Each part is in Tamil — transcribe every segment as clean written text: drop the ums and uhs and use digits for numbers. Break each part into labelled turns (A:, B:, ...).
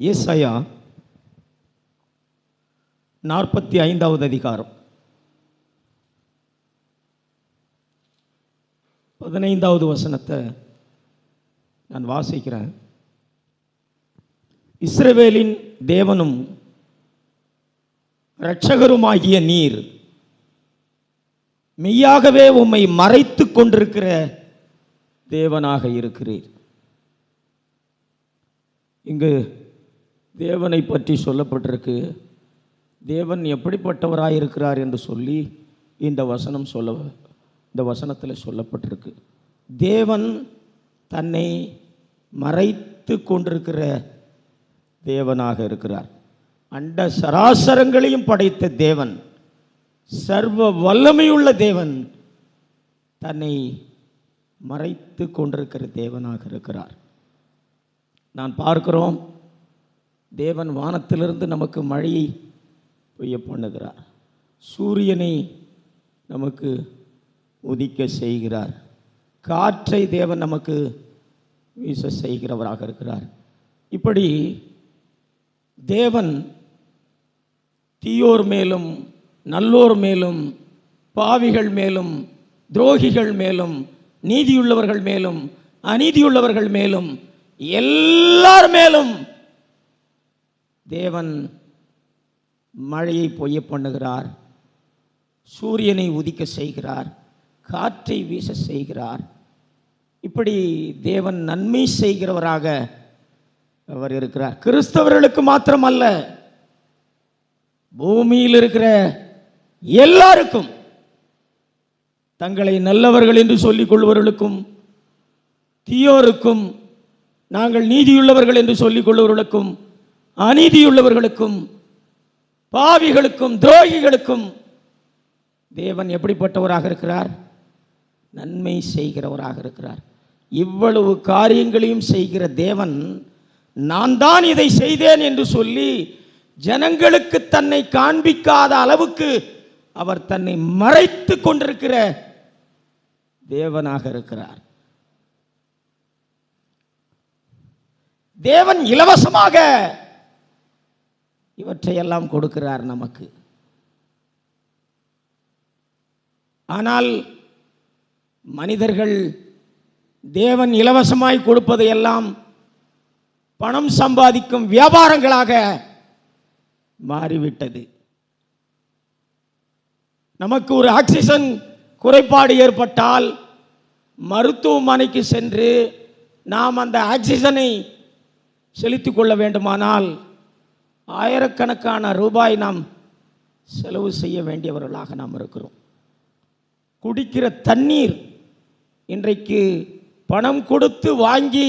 A: ஏசாயா 45வது அதிகாரம் 15வது வசனத்தை நான் வாசிக்கிறேன். இஸ்ரவேலின் தேவனும் இரட்சகருமாகிய நீர் மெய்யாகவே உம்மை மறைத்து கொண்டிருக்கிற தேவனாக இருக்கிறீர். இங்கு தேவனை பற்றி சொல்லப்பட்டிருக்கு. தேவன் எப்படிப்பட்டவராயிருக்கிறார் என்று சொல்லி இந்த வசனத்தில் சொல்லப்பட்டிருக்கு. தேவன் தன்னை மறைத்து கொண்டிருக்கிற தேவனாக இருக்கிறார். அண்ட சராசரங்களையும் படைத்த தேவன், சர்வ வல்லமையுள்ள தேவன் தன்னை மறைத்து கொண்டிருக்கிற தேவனாக இருக்கிறார். நான் பார்க்கிறோம், தேவன் வானத்திலிருந்து நமக்கு மழையை பெய்ய பண்ணுகிறார். சூரியனை நமக்கு உதிக்க செய்கிறார். காற்றை தேவன் நமக்கு வீச செய்கிறவராக இருக்கிறார். இப்படி தேவன் தீயோர் மேலும் நல்லோர் மேலும் பாவிகள் மேலும் துரோகிகள் மேலும் நீதியுள்ளவர்கள் மேலும் அநீதியுள்ளவர்கள் மேலும் எல்லார் மேலும் தேவன் மழையை பொய்ய பண்ணுகிறார். சூரியனை உதிக்க செய்கிறார். காற்றை வீச செய்கிறார். இப்படி தேவன் நன்மை செய்கிறவராக அவர் இருக்கிறார். கிறிஸ்தவர்களுக்கு மாத்திரமல்ல, பூமியில் இருக்கிற எல்லாருக்கும், தங்களை நல்லவர்கள் என்று சொல்லிக் கொள்வர்களுக்கும், தீயோருக்கும், நாங்கள் நீதியுள்ளவர்கள் என்று சொல்லிக் கொள்வர்களுக்கும், அநீதியுள்ளவர்களுக்கும், பாவிகளுக்கும், துரோகிகளுக்கும் தேவன் எப்படிப்பட்டவராக இருக்கிறார்? நன்மை செய்கிறவராக இருக்கிறார். இவ்வளவு காரியங்களையும் செய்கிற தேவன், நான் தான் இதை செய்தேன் என்று சொல்லி ஜனங்களுக்கு தன்னை காண்பிக்காத அளவுக்கு அவர் தன்னை மறைத்து கொண்டிருக்கிற தேவனாக இருக்கிறார். தேவன் இலவசமாக இவற்றையெல்லாம் கொடுக்கிறார் நமக்கு. ஆனால் மனிதர்கள் தேவன் இலவசமாய் கொடுப்பதையெல்லாம் பணம் சம்பாதிக்கும் வியாபாரங்களாக மாறிவிட்டது. நமக்கு ஒரு ஆக்சிஜன் குறைபாடு ஏற்பட்டால் மருத்துவமனைக்கு சென்று நாம் அந்த ஆக்சிஜனை செலுத்திக் கொள்ள வேண்டுமானால் ஆயிரக்கணக்கான ரூபாய் நாம் செலவு செய்ய வேண்டியவர்களாக நாம் இருக்கிறோம். குடிக்கிற தண்ணீர் இன்றைக்கு பணம் கொடுத்து வாங்கி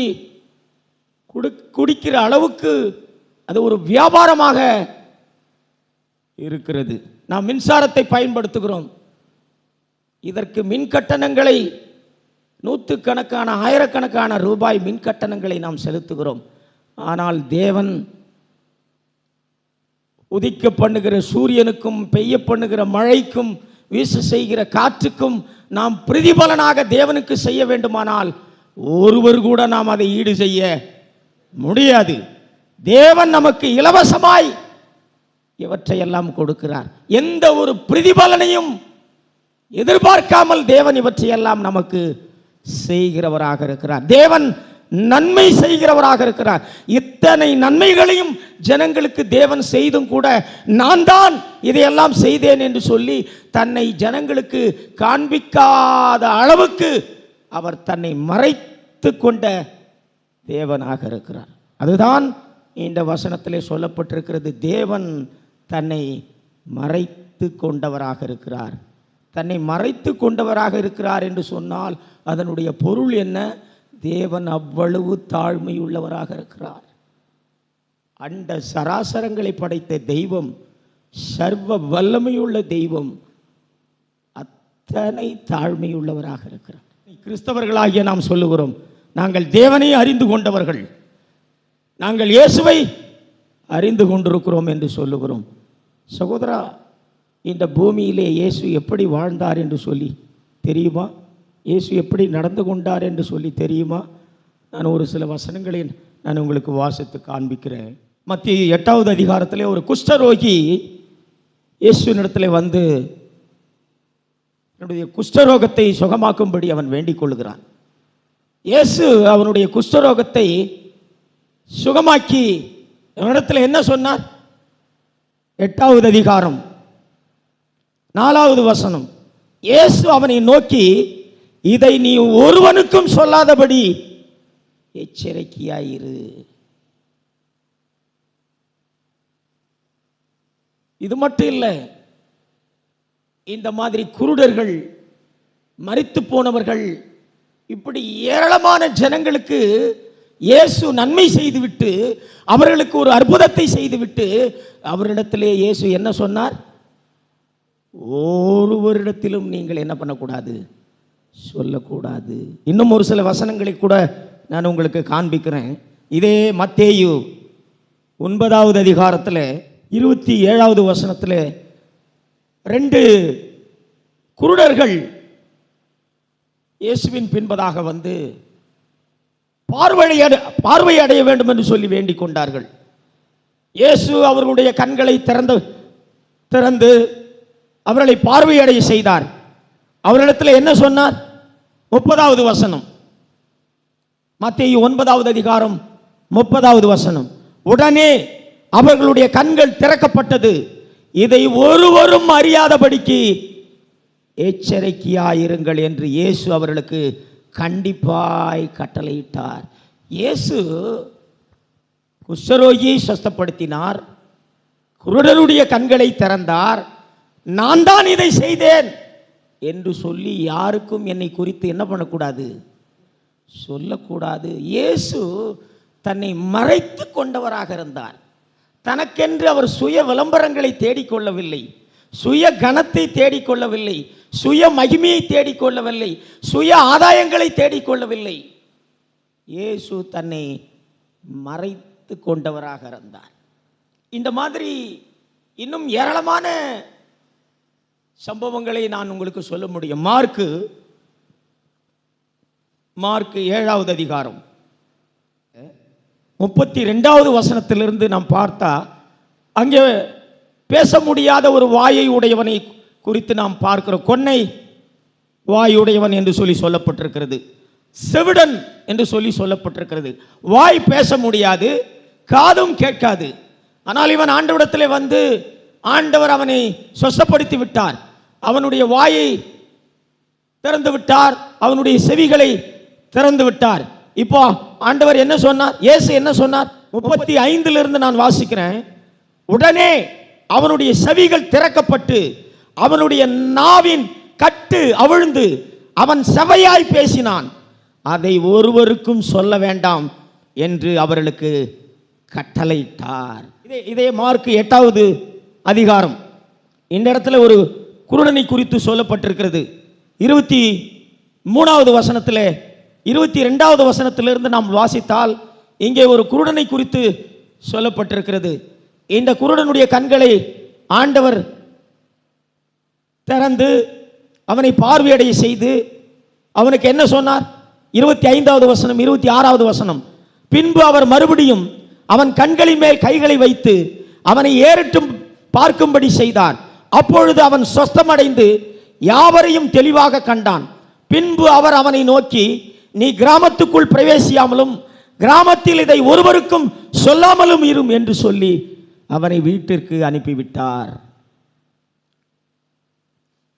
A: குடிக்கிற அளவுக்கு அது ஒரு வியாபாரமாக இருக்கிறது. நாம் மின்சாரத்தை பயன்படுத்துகிறோம். இதற்கு மின் கட்டணங்களை நூற்றுக்கணக்கான ஆயிரக்கணக்கான ரூபாய் மின் கட்டணங்களை நாம் செலுத்துகிறோம். ஆனால் தேவன் உதிக்க பண்ணுகிற சூரியனுக்கும் பெய்ய பண்ணுகிற மழைக்கும் வீச செய்கிற காற்றுக்கும் நாம் பிரதிபலனாக தேவனுக்கு செய்ய வேண்டுமானால் ஒருவர் கூட நாம் அதை ஈடு செய்ய முடியாது. தேவன் நமக்கு இலவசமாய் இவற்றையெல்லாம் கொடுக்கிறார். எந்த ஒரு பிரதிபலனையும் எதிர்பார்க்காமல் தேவன் இவற்றையெல்லாம் நமக்கு செய்கிறவராக இருக்கிறார். தேவன் நன்மை செய்கிறவராக இருக்கிறார். இத்தனை நன்மைகளையும் ஜனங்களுக்கு தேவன் செய்தும் கூட நான் தான் இதையெல்லாம் செய்தேன் என்று சொல்லி தன்னை ஜனங்களுக்கு காண்பிக்காத அளவுக்கு அவர் தன்னை மறைத்து கொண்ட தேவனாக இருக்கிறார். அதுதான் இந்த வசனத்திலே சொல்லப்பட்டிருக்கிறது. தேவன் தன்னை மறைத்து கொண்டவராக இருக்கிறார். தன்னை மறைத்து கொண்டவராக இருக்கிறார் என்று சொன்னால் அதனுடைய பொருள் என்ன? தேவன் அவ்வளவு தாழ்மையுள்ளவராக இருக்கிறார். அண்ட சராசரங்களை படைத்த தெய்வம், சர்வ வல்லமையுள்ள தெய்வம் அத்தனை தாழ்மையுள்ளவராக இருக்கிறார். கிறிஸ்தவர்களாகிய நாம் சொல்லுகிறோம், நாங்கள் தேவனை அறிந்து கொண்டவர்கள், நாங்கள் இயேசுவை அறிந்து கொண்டிருக்கிறோம் என்று சொல்லுகிறோம். சகோதரா, இந்த பூமியிலே இயேசு எப்படி வாழ்ந்தார் என்று சொல்லி தெரியுமா? இயேசு எப்படி நடந்து கொண்டார் என்று சொல்லி தெரியுமா? நான் ஒரு சில வசனங்களை நான் உங்களுக்கு வாசித்து காண்பிக்கிறேன். மத்திய 8வது அதிகாரத்திலே ஒரு குஷ்டரோகி இயேசுவினிடத்தில் வந்து என்னுடைய குஷ்டரோகத்தை சுகமாக்கும்படி அவன் வேண்டிக் கொள்கிறான். இயேசு அவனுடைய குஷ்டரோகத்தை சுகமாக்கி அவனிடத்தில் என்ன சொன்னார்? 8வது அதிகாரம் 4வது வசனம். இயேசு அவனை நோக்கி, இதை நீ ஒருவனுக்கும் சொல்லாதபடி எச்சரிக்கையாயிரு. இது மட்டும் இல்லை, இந்த மாதிரி குருடர்கள், மரித்து போனவர்கள், இப்படி ஏராளமான ஜனங்களுக்கு இயேசு நன்மை செய்துவிட்டு, அவர்களுக்கு ஒரு அற்புதத்தை செய்துவிட்டு, அவரிடத்திலே இயேசு என்ன சொன்னார்? ஒருவரிடத்திலும் நீங்கள் என்ன பண்ணக்கூடாது? சொல்லக்கூடாது. இன்னும் ஒரு சில வசனங்களை கூட நான் உங்களுக்கு காண்பிக்கிறேன். இதே மத்தேயு 9வது அதிகாரத்தில் 27வது வசனத்தில் 2 குருடர்கள் இயேசுவின் பின்பதாக வந்து பார்வை அடைய வேண்டும் என்று சொல்லி வேண்டிக் கொண்டார்கள். இயேசு அவர்களுடைய கண்களை திறந்து அவர்களை பார்வையடைய செய்தார். அவர்களிடத்தில் என்ன சொன்னார்? 30வது வசனம், மத்தேயு 9வது அதிகாரம் 30வது வசனம். உடனே அவர்களுடைய கண்கள் திறக்கப்பட்டது, இதை ஒருவரும் அறியாதபடிக்கு எச்சரிக்கையாயிருங்கள் என்று இயேசு அவர்களுக்கு கண்டிப்பாய் கட்டளையிட்டார். இயேசு குஷ்டரோகியை சுஸ்தப்படுத்தினார், குருடருடைய கண்களை திறந்தார். நான் தான் இதை செய்தேன் என்று சொல்லி யாருக்கும் என்னை குறித்து என்ன பண்ணக்கூடாது? சொல்லக்கூடாது. இயேசு தன்னை மறைத்து கொண்டவராக இருந்தார். தனக்கென்று அவர் சுய விளம்பரங்களை தேடிக்கொள்ளவில்லை, சுய கனத்தை தேடிக்கொள்ளவில்லை, சுய மகிமையை தேடிக்கொள்ளவில்லை, சுய ஆதாயங்களை தேடிக்கொள்ளவில்லை. இயேசு தன்னை மறைத்து கொண்டவராக இருந்தார். இந்த மாதிரி இன்னும் ஏராளமான சம்பவங்களை நான் உங்களுக்கு சொல்ல முடியும். மார்க்கு 7வது அதிகாரம் 32வது வசனத்திலிருந்து நாம் பார்த்தா, அங்கே பேச முடியாத ஒரு வாயை உடையவனை குறித்து நாம் பார்க்கிறோம். கொன்னை வாயுடையவன் என்று சொல்லப்பட்டிருக்கிறது, செவிடன் என்று சொல்லப்பட்டிருக்கிறது. வாய் பேச முடியாது, காதும் கேட்காது. ஆனால் இவன் ஆண்டவரிடத்தில் வந்து ஆண்டவர் அவனை சொஸ்தப்படுத்தி விட்டார். அவனுடைய வாயை திறந்து விட்டார், அவனுடைய செவிகளை திறந்து விட்டார். இப்போ ஆண்டவர் என்ன சொன்னார்? இயேசு என்ன சொன்னார்? 35லிருந்து நான் வாசிக்கிறேன். உடனே அவனுடைய செவிகள் திறக்கப்பட்டு அவனுடைய நாவின் கட்டு அவிழ்ந்து அவன் செவையாய் பேசினான். அதை ஒருவருக்கும் சொல்ல வேண்டாம் என்று அவர்களுக்கு கட்டளையிட்டார். இதே மார்க்கு 8வது அதிகாரம். இந்த இடத்துல ஒரு குருடனை குறித்து சொல்லப்பட்டிருக்கிறது. 23வது வசனத்தில் 22வது வசனத்திலிருந்து நாம் வாசித்தால் இங்கே ஒரு குருடனை குறித்து சொல்லப்பட்டிருக்கிறது. இந்த குருடனுடைய கண்களை ஆண்டவர் திறந்து அவனை பார்வையடைய செய்து அவனுக்கு என்ன சொன்னார்? 25வது வசனம், 26வது வசனம். பின்பு அவர் மறுபடியும் அவன் கண்களின் மேல் கைகளை வைத்து அவனை ஏறிட்டும் பார்க்கும்படி செய்தார். அப்பொழுது அவன் சொஸ்தமடைந்து யாவரையும் தெளிவாக கண்டான். பின்பு அவர் அவனை நோக்கி, நீ கிராமத்துக்குள் பிரவேசியாமலும் கிராமத்தில் இதை ஒருவருக்கும் சொல்லாமலும் இரும் என்று சொல்லி அவனை வீட்டிற்கு அனுப்பிவிட்டார்.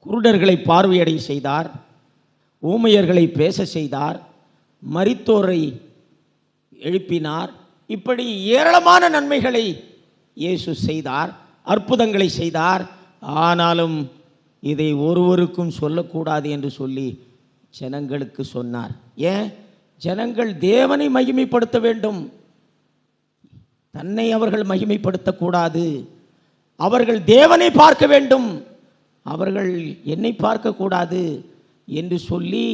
A: குருடர்களை பார்வையடை செய்தார், ஊமையர்களை பேச செய்தார், மரித்தோரை எழுப்பினார். இப்படி ஏராளமான நன்மைகளை இயேசு செய்தார், அற்புதங்களை செய்தார். ஆனாலும் இதை ஒருவருக்கும் சொல்லக்கூடாது என்று சொல்லி ஜனங்களுக்கு சொன்னார். ஏன்? ஜனங்கள் தேவனை மகிமைப்படுத்த வேண்டும், தன்னை அவர்கள் மகிமைப்படுத்தக்கூடாது. அவர்கள் தேவனை பார்க்க வேண்டும், அவர்கள் என்னை பார்க்கக்கூடாது என்று சொல்லி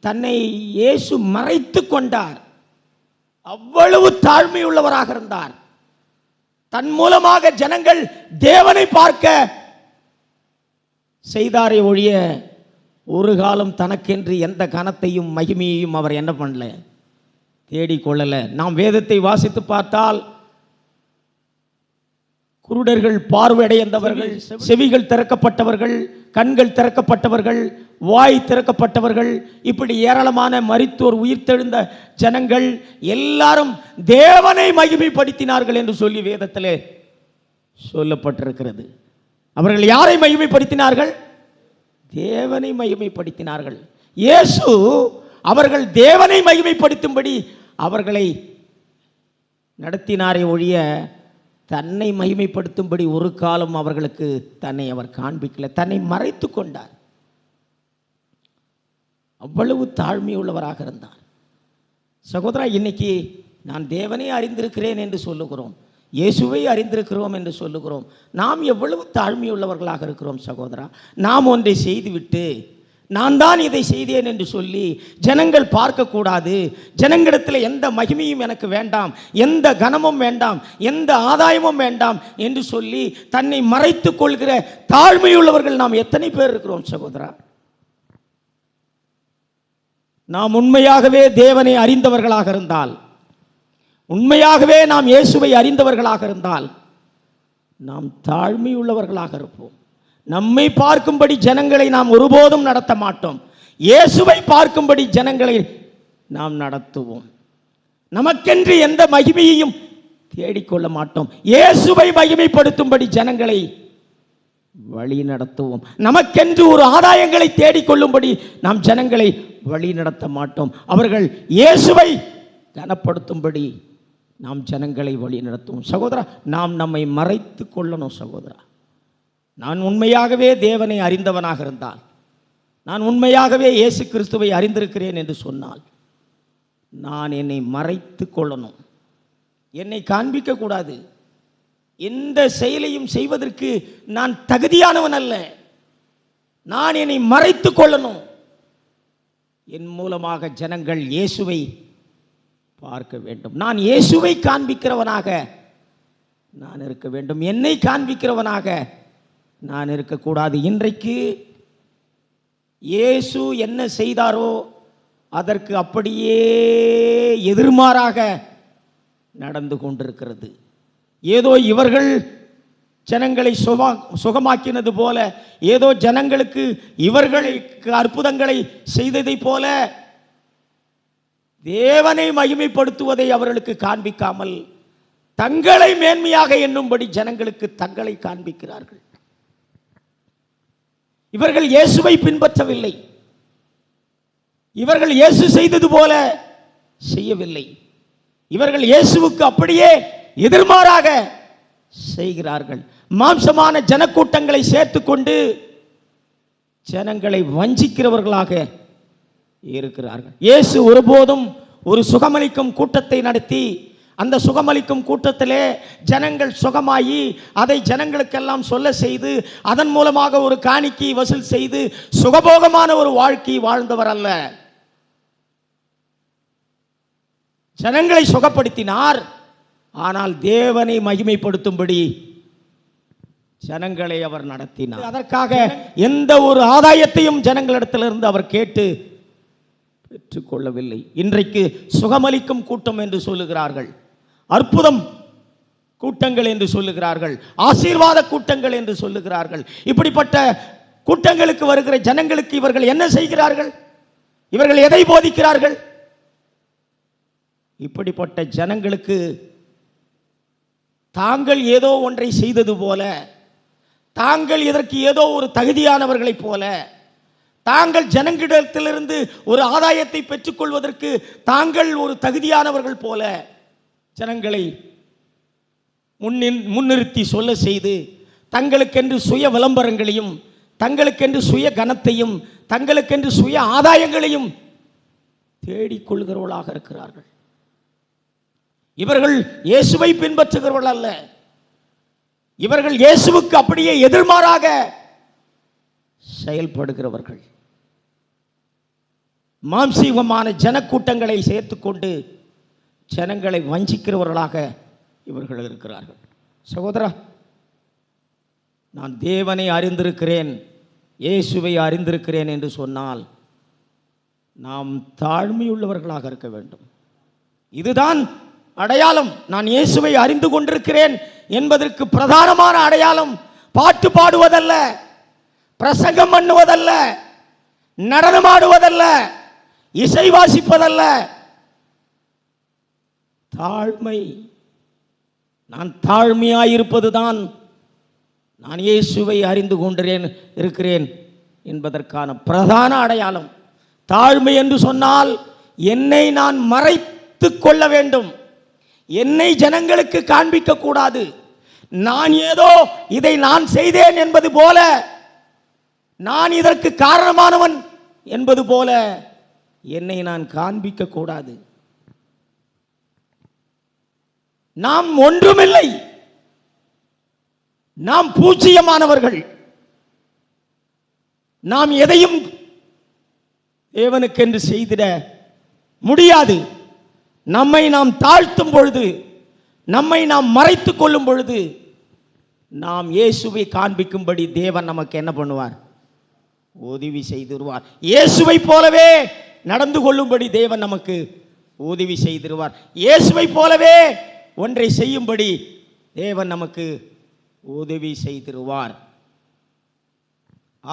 A: தன்னை இயேசு மறைத்து கொண்டார். அவ்வளவு தாழ்மை உள்ளவராக இருந்தார். தன் மூலமாக ஜனங்கள் தேவனை பார்க்க செய்தாரே ஒழிய ஒரு காலம் தனக்கென்று எந்த கனத்தையும் மகிமையையும் அவர் என்ன பண்ணல, தேடிக்கொள்ளல. நாம் வேதத்தை வாசித்து பார்த்தால் குருடர்கள் பார்வையடைந்தவர்கள், செவிகள் திறக்கப்பட்டவர்கள், கண்கள் திறக்கப்பட்டவர்கள், வாய் திறக்கப்பட்டவர்கள், இப்படி ஏராளமான மரித்தோர், உயிர்த்தெழுந்த ஜனங்கள் எல்லாரும் தேவனை மகிமைப்படுத்தினார்கள் என்று சொல்லி வேதத்திலே சொல்லப்பட்டிருக்கிறது. அவர்கள் யாரை மகிமைப்படுத்தினார்கள்? தேவனை மகிமைப்படுத்தினார்கள். இயேசு அவர்கள் தேவனை மகிமைப்படுத்தும்படி அவர்களை நடத்தினாரே ஒழிய தன்னை மகிமைப்படுத்தும்படி ஒரு காலம் அவர்களுக்கு தன்னை அவர் காண்பிக்கல. தன்னை மறைத்து கொண்டார். அவ்வளவு தாழ்மையுள்ளவராக இருந்தார். சகோதரா, இன்னைக்கு நான் தேவனை அறிந்திருக்கிறேன் என்று சொல்லுகிறோம், இயேசுவை அறிந்திருக்கிறோம் என்று சொல்லுகிறோம். நாம் எவ்வளவு தாழ்மையுள்ளவர்களாக இருக்கிறோம் சகோதரா. நாம் ஒன்றை செய்துவிட்டு நான் தான் இதை செய்தேன் என்று சொல்லி ஜனங்கள் பார்க்கக்கூடாது, ஜனங்களிடத்தில் எந்த மகிமையும் எனக்கு வேண்டாம், எந்த கனமும் வேண்டாம், எந்த ஆதாயமும் வேண்டாம் என்று சொல்லி தன்னை மறைத்து கொள்கிற தாழ்மையுள்ளவர்கள் நாம் எத்தனை பேர் இருக்கிறோம் சகோதரா? நாம் உண்மையாகவே தேவனை அறிந்தவர்களாக இருந்தால், உண்மையாகவே நாம் இயேசுவை அறிந்தவர்களாக இருந்தால் நாம் தாழ்மையுள்ளவர்களாக இருப்போம். நம்மை பார்க்கும்படி ஜனங்களை நாம் ஒருபோதும் நடத்த மாட்டோம். இயேசுவை பார்க்கும்படி ஜனங்களை நாம் நடத்துவோம். நமக்கென்று எந்த மகிமையையும் தேடிக்கொள்ள மாட்டோம். இயேசுவை மகிமைப்படுத்தும்படி ஜனங்களை வழி நடத்துவோம். நமக்கென்று ஒரு ஆதாயங்களை தேடிக்கொள்ளும்படி நாம் ஜனங்களை வழி நடத்த மாட்டோம். அவர்கள் இயேசுவை கனப்படுத்தும்படி நாம் ஜனங்களை வழி நடத்துவோம். சகோதரா, நாம் நம்மை மறைத்து கொள்ளணும் சகோதரா. நான் உண்மையாகவே தேவனை அறிந்தவனாக இருந்தால், நான் உண்மையாகவே இயேசு கிறிஸ்துவை அறிந்திருக்கிறேன் என்று சொன்னால் நான் என்னை மறைத்து கொள்ளணும், என்னை காண்பிக்க கூடாது. எந்த செயலையும் செய்வதற்கு நான் தகுதியானவன் அல்ல. நான் என்னை மறைத்து கொள்ளணும். என் மூலமாக ஜனங்கள் இயேசுவை பார்க்க வேண்டும். நான் இயேசுவை காண்பிக்கிறவனாக நான் இருக்க வேண்டும். என்னை காண்பிக்கிறவனாக நான் இருக்கக்கூடாது. இன்றைக்கு இயேசு என்ன செய்தாரோ அதற்கு அப்படியே எதிர்மாறாக நடந்து கொண்டிருக்கிறது. ஏதோ இவர்கள் ஜனங்களை சுகமாக்கினது போல, ஏதோ ஜனங்களுக்கு இவர்களுக்கு அற்புதங்களை செய்ததை போல தேவனை மகிமைப்படுத்துவதை அவர்களுக்கு காண்பிக்காமல் தங்களை மேன்மையாக எண்ணும்படி ஜனங்களுக்கு தங்களை காண்பிக்கிறார்கள். இவர்கள் இயேசுவை பின்பற்றவில்லை. இவர்கள் இயேசு செய்தது போல செய்யவில்லை. இவர்கள் இயேசுவுக்கு அப்படியே எதிர்மாறாக செய்கிறார்கள். மாம்சமான ஜனக்கூட்டங்களை சேர்த்துக்கொண்டு ஜனங்களை வஞ்சிக்கிறவர்களாக இருக்கிறார்கள். இயேசு ஒருபோதும் ஒரு சுகமளிக்கும் கூட்டத்தை நடத்தி அந்த சுகமளிக்கும் கூட்டத்திலே ஜனங்கள் சுகமாகி அதை ஜனங்களுக்கெல்லாம் சொல்ல செய்து அதன் மூலமாக ஒரு காணிக்கை வசூல் செய்து சுகபோகமான ஒரு வாழ்க்கை வாழ்ந்தவர் அல்ல. ஜனங்களை சுகப்படுத்தினார், ஆனால் தேவனை மகிமைப்படுத்தும்படி ஜனங்களை அவர் நடத்தினார். அதற்காக எந்த ஒரு ஆதாயத்தையும் ஜனங்களிடத்திலிருந்து அவர் கேட்டு பெற்றுக்கொள்ளவில்லை. இன்றைக்கு சுகமளிக்கும் கூட்டம் என்று சொல்லுகிறார்கள், அற்புதம் கூட்டங்கள் என்று சொல்லுகிறார்கள், ஆசீர்வாத கூட்டங்கள் என்று சொல்லுகிறார்கள். இப்படிப்பட்ட கூட்டங்களுக்கு வருகிற ஜனங்களுக்கு இவர்கள் என்ன செய்கிறார்கள்? இவர்கள் எதை போதிக்கிறார்கள்? இப்படிப்பட்ட ஜனங்களுக்கு தாங்கள் ஏதோ ஒன்றை செய்தது போல, தாங்கள் இதற்கு ஏதோ ஒரு தகுதியானவர்களைப் போல, தாங்கள் ஜனங்களிடத்திலிருந்து ஒரு ஆதாயத்தை பெற்றுக்கொள்வதற்கு தாங்கள் ஒரு தகுதியானவர்கள் போல ஜனங்களை முன்னிறுத்தி சொல்ல செய்து தங்களுக்கென்று சுய விளம்பரங்களையும் தங்களுக்கென்று சுய கனத்தையும் தங்களுக்கென்று சுய ஆதாயங்களையும் தேடிக்கொள்கிறவர்களாக இருக்கிறார்கள். இவர்கள் இயேசுவை பின்பற்றுகிறவர்கள் அல்ல. இவர்கள் இயேசுவுக்கு அப்படியே எதிர்மாறாக செயல்படுகிறவர்கள். மாம்சீகமான ஜனக்கூட்டங்களை சேர்த்துக்கொண்டு ஜனங்களை வஞ்சிக்கிறவர்களாக இவர்கள் இருக்கிறார்கள். சகோதரா, நான் தேவனை அறிந்திருக்கிறேன், இயேசுவை அறிந்திருக்கிறேன் என்று சொன்னால் நாம் தாழ்மையுள்ளவர்களாக இருக்க வேண்டும். இதுதான் அடையாளம். நான் இயேசுவை அறிந்து கொண்டிருக்கிறேன் என்பதற்கு பிரதானமான அடையாளம் பாட்டு பாடுவதல்ல, பிரசங்கம் பண்ணுவதல்ல, நடனமாடுவதல்ல, இசை வாசிப்பதல்ல, தாழ்மை. நான் தாழ்மையாயிருப்பதுதான் நான் இயேசுவை அறிந்து இருக்கிறேன் என்பதற்கான பிரதான அடையாளம். தாழ்மை என்று சொன்னால் என்னை நான் மறைத்து கொள்ள வேண்டும், என்னை ஜனங்களுக்கு காண்பிக்க கூடாது. நான் ஏதோ இதை நான் செய்தேன் என்பது போல, நான் இதற்கு காரணமானவன் என்பது போல என்னை நான் காண்பிக்க கூடாது. நாம் ஒன்றுமில்லை, நாம் பூஜ்ஜியமானவர்கள். நாம் எதையும் தேவனுக்கென்று செய்திட முடியாது. நம்மை நாம் தாழ்த்தும் பொழுது, நம்மை நாம் மறைத்துக் கொள்ளும் பொழுது, நாம் இயேசுவை காண்பிக்கும்படி தேவன் நமக்கு என்ன பண்ணுவார்? உதவி செய்திருவார். இயேசுவை போலவே நடந்து கொள்ளும்படி தேவன் நமக்கு உதவி செய்திருவார். இயேசுவை போலவே ஒன்றை செய்யும்படி தேவன் நமக்கு உதவி செய்திருவார்.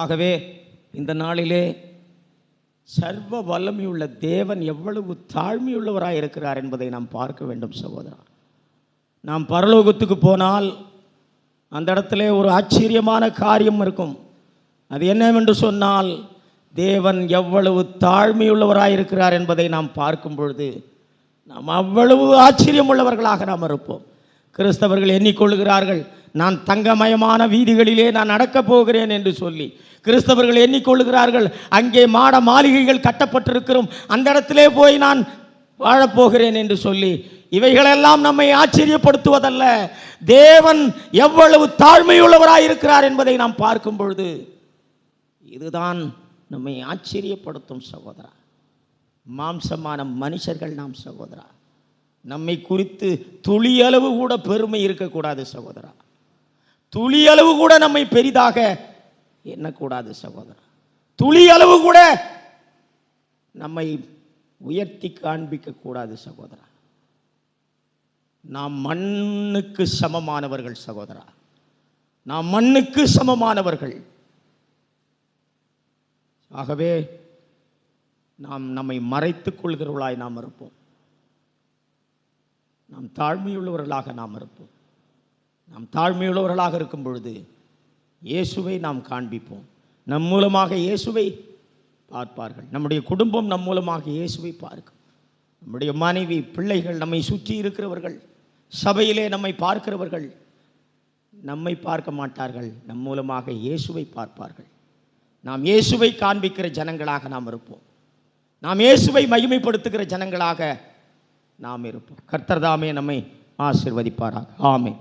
A: ஆகவே இந்த நாளிலே சர்வ வல்லமையுள்ள தேவன் எவ்வளவு தாழ்மையுள்ளவராய் இருக்கிறார் என்பதை நாம் பார்க்க வேண்டும் சகோதரா. நாம் பரலோகத்துக்கு போனால் அந்த இடத்துல ஒரு ஆச்சரியமான காரியம் இருக்கும். அது என்னவென்று சொன்னால், தேவன் எவ்வளவு தாழ்மையுள்ளவராய் இருக்கிறார் என்பதை நாம் பார்க்கும் பொழுது நாம் அவ்வளவு ஆச்சரியம் உள்ளவர்களாக நாம் இருப்போம். கிறிஸ்தவர்கள் எண்ணிக்கொள்கிறார்கள், நான் தங்கமயமான வீதிகளிலே நான் நடக்கப் போகிறேன் என்று சொல்லி. கிறிஸ்தவர்கள் எண்ணிக்கொள்கிறார்கள், அங்கே மாட மாளிகைகள் கட்டப்பட்டிருக்கிறோம், அந்த இடத்திலே போய் நான் வாழப்போகிறேன் என்று சொல்லி. இவைகளெல்லாம் நம்மை ஆச்சரியப்படுத்துவதல்ல, தேவன் எவ்வளவு தாழ்மையுள்ளவராய் இருக்கிறார் என்பதை நாம் பார்க்கும் பொழுது இதுதான் நம்மை ஆச்சரியப்படுத்தும் சகோதரா. மாம்சமான மனுஷர்கள் நாம் சகோதரா. நம்மை குறித்து துளியளவு கூட பெருமை இருக்கக்கூடாது சகோதரா. துளியளவு கூட நம்மை பெரிதாக எண்ணக்கூடாது சகோதரா. துளியளவு கூட நம்மை உயர்த்தி காண்பிக்க கூடாது சகோதரா. நாம் மண்ணுக்கு சமமானவர்கள் சகோதரா. நாம் மண்ணுக்கு சமமானவர்கள். ஆகவே நாம் நம்மை மறைத்துக் கொள்கிறவர்களாய் நாம் இருப்போம். நாம் தாழ்மையுள்ளவர்களாக நாம் இருப்போம். நாம் தாழ்மையுள்ளவர்களாக இருக்கும் பொழுது இயேசுவை நாம் காண்பிப்போம். நம் மூலமாக இயேசுவை பார்ப்பார்கள். நம்முடைய குடும்பம் நம் மூலமாக இயேசுவை பார்க்கும். நம்முடைய மனைவி, பிள்ளைகள், நம்மை சுற்றி இருக்கிறவர்கள், சபையிலே நம்மை பார்க்கிறவர்கள் நம்மை பார்க்க மாட்டார்கள், நம் மூலமாக இயேசுவை பார்ப்பார்கள். நாம் இயேசுவை காண்பிக்கிற ஜனங்களாக நாம் இருப்போம். நாம் இயேசுவை மகிமைப்படுத்துகிற ஜனங்களாக நாம் இருப்போம். கர்த்தர் தாமே நம்மை ஆசீர்வதிப்பாராக. ஆமென்.